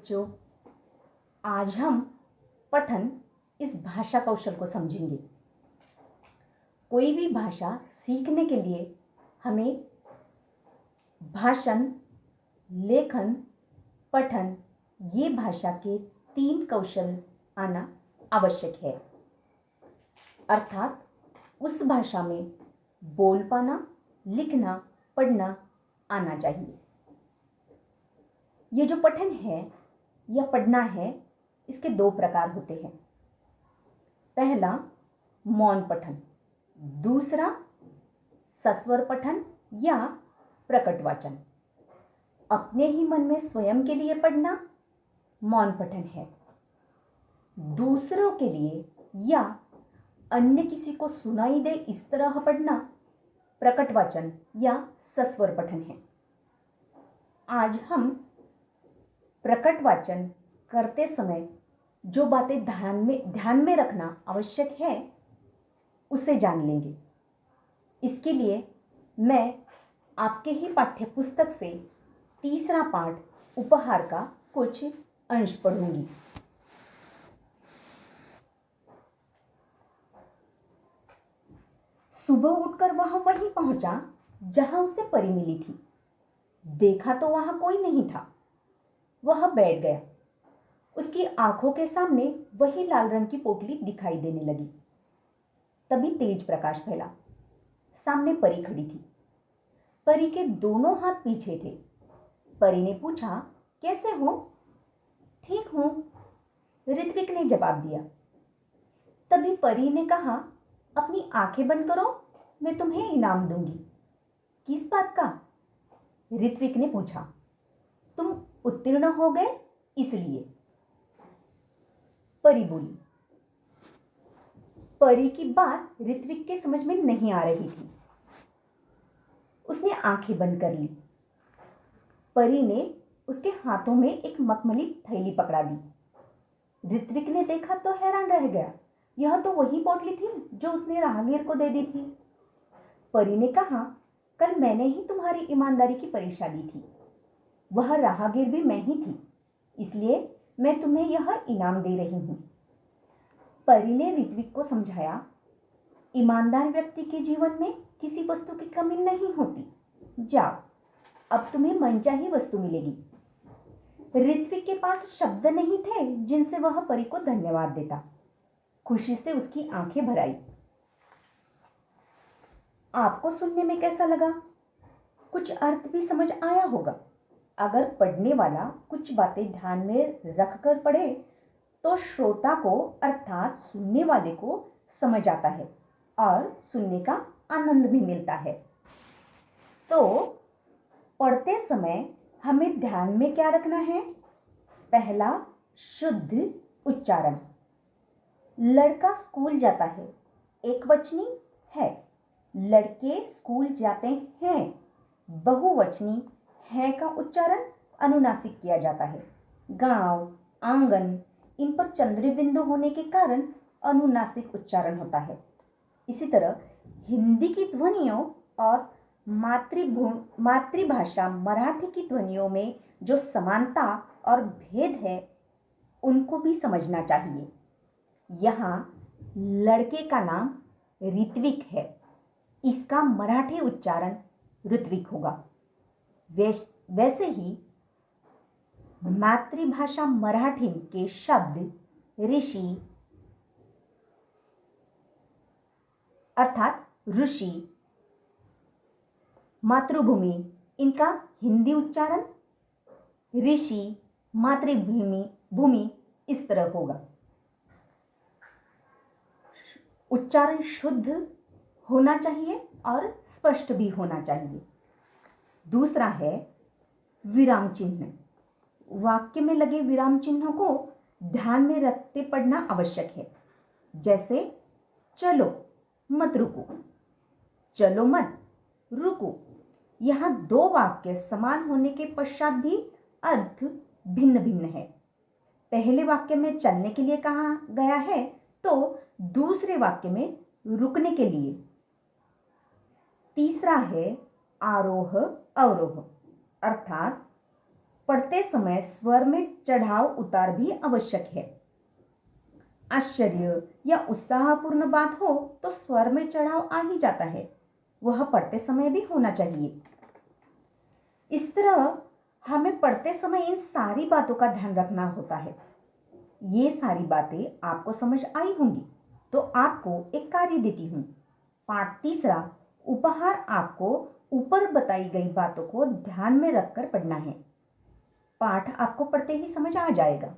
जो आज हम पठन इस भाषा कौशल को समझेंगे। कोई भी भाषा सीखने के लिए हमें भाषण, लेखन, पठन ये भाषा के 3 कौशल आना आवश्यक है। अर्थात उस भाषा में बोल पाना, लिखना, पढ़ना आना चाहिए। ये जो पठन है या पढ़ना है, इसके 2 प्रकार होते हैं। पहला मौन पठन, दूसरा सस्वर पठन या प्रकट वाचन। अपने ही मन में स्वयं के लिए पढ़ना मौन पठन है। दूसरों के लिए या अन्य किसी को सुनाई दे इस तरह पढ़ना प्रकट वाचन या सस्वर पठन है। आज हम प्रकट वाचन करते समय जो बातें ध्यान में रखना आवश्यक है उसे जान लेंगे। इसके लिए मैं आपके ही पाठ्य पुस्तक से तीसरा पाठ उपहार का कुछ अंश पढ़ूंगी। सुबह उठकर वह वहीं पहुंचा जहां उसे परी मिली थी। देखा तो वहां कोई नहीं था। वह बैठ गया। उसकी आंखों के सामने वही लाल रंग की पोटली दिखाई देने लगी। तभी तेज प्रकाश फैला। सामने परी खड़ी थी। परी के दोनों हाथ पीछे थे। परी ने पूछा, कैसे हो? ठीक हूं, ऋत्विक ने जवाब दिया। तभी परी ने कहा, अपनी आंखें बंद करो, मैं तुम्हें इनाम दूंगी। किस बात का? ऋत्विक ने पूछा। तुम उत्तीर्ण हो गए इसलिए, परी बोली। परी की बात ऋत्विक के समझ में नहीं आ रही थी। उसने आंखें बंद कर ली। परी ने उसके हाथों में एक मखमली थैली पकड़ा दी। ऋत्विक ने देखा तो हैरान रह गया। यह तो वही पोटली थी जो उसने राहगीर को दे दी थी। परी ने कहा, कल मैंने ही तुम्हारी ईमानदारी की परीक्षा ली थी। वह राहगीर भी मैं ही थी, इसलिए मैं तुम्हें यह इनाम दे रही हूं। परी ने ऋत्विक को समझाया, ईमानदार व्यक्ति के जीवन में किसी वस्तु की कमी नहीं होती। जाओ, अब तुम्हें मनचाही वस्तु मिलेगी। ऋत्विक के पास शब्द नहीं थे जिनसे वह परी को धन्यवाद देता। खुशी से उसकी आंखें भर आई। आपको सुनने में कैसा लगा? कुछ अर्थ भी समझ आया होगा। अगर पढ़ने वाला कुछ बातें ध्यान में रखकर पढ़े तो श्रोता को अर्थात सुनने वाले को समझ आता है और सुनने का आनंद भी मिलता है। तो पढ़ते समय हमें ध्यान में क्या रखना है? पहला, शुद्ध उच्चारण। लड़का स्कूल जाता है, एकवचनी है। लड़के स्कूल जाते हैं, बहुवचनी है का उच्चारण अनुनासिक किया जाता है। गांव, आंगन इन पर चंद्र बिंदु होने के कारण अनुनासिक उच्चारण होता है। इसी तरह हिंदी की ध्वनियों और मातृभाषा मराठी की ध्वनियों में जो समानता और भेद है उनको भी समझना चाहिए। यहाँ लड़के का नाम ऋत्विक है, इसका मराठी उच्चारण ऋत्विक होगा। वैसे ही मातृभाषा मराठी के शब्द ऋषि अर्थात ऋषि, मातृभूमि इनका हिंदी उच्चारण ऋषि, भूमि इस तरह होगा। उच्चारण शुद्ध होना चाहिए और स्पष्ट भी होना चाहिए। दूसरा है विराम चिन्ह। वाक्य में लगे विराम चिन्हों को ध्यान में रखते पढ़ना आवश्यक है। जैसे चलो मत रुको, चलो मत रुको। यहाँ 2 वाक्य समान होने के पश्चात भी अर्थ भिन्न भिन्न है। पहले वाक्य में चलने के लिए कहा गया है तो दूसरे वाक्य में रुकने के लिए। तीसरा है आरोह अवरोह, अर्थात पढ़ते समय स्वर में चढ़ाव उतार भी आवश्यक है। आश्चर्य या उत्साहपूर्ण बात हो तो स्वर में चढ़ाव आ ही जाता है, वह पढ़ते समय भी होना चाहिए। इस तरह हमें पढ़ते समय इन सारी बातों का ध्यान रखना होता है। ये सारी बातें आपको समझ आई होंगी, तो आपको एक कार्य देती हूँ। पाठ तीसरा, उपहार आपको ऊपर बताई गई बातों को ध्यान में रखकर पढ़ना है। पाठ आपको पढ़ते ही समझ आ जाएगा।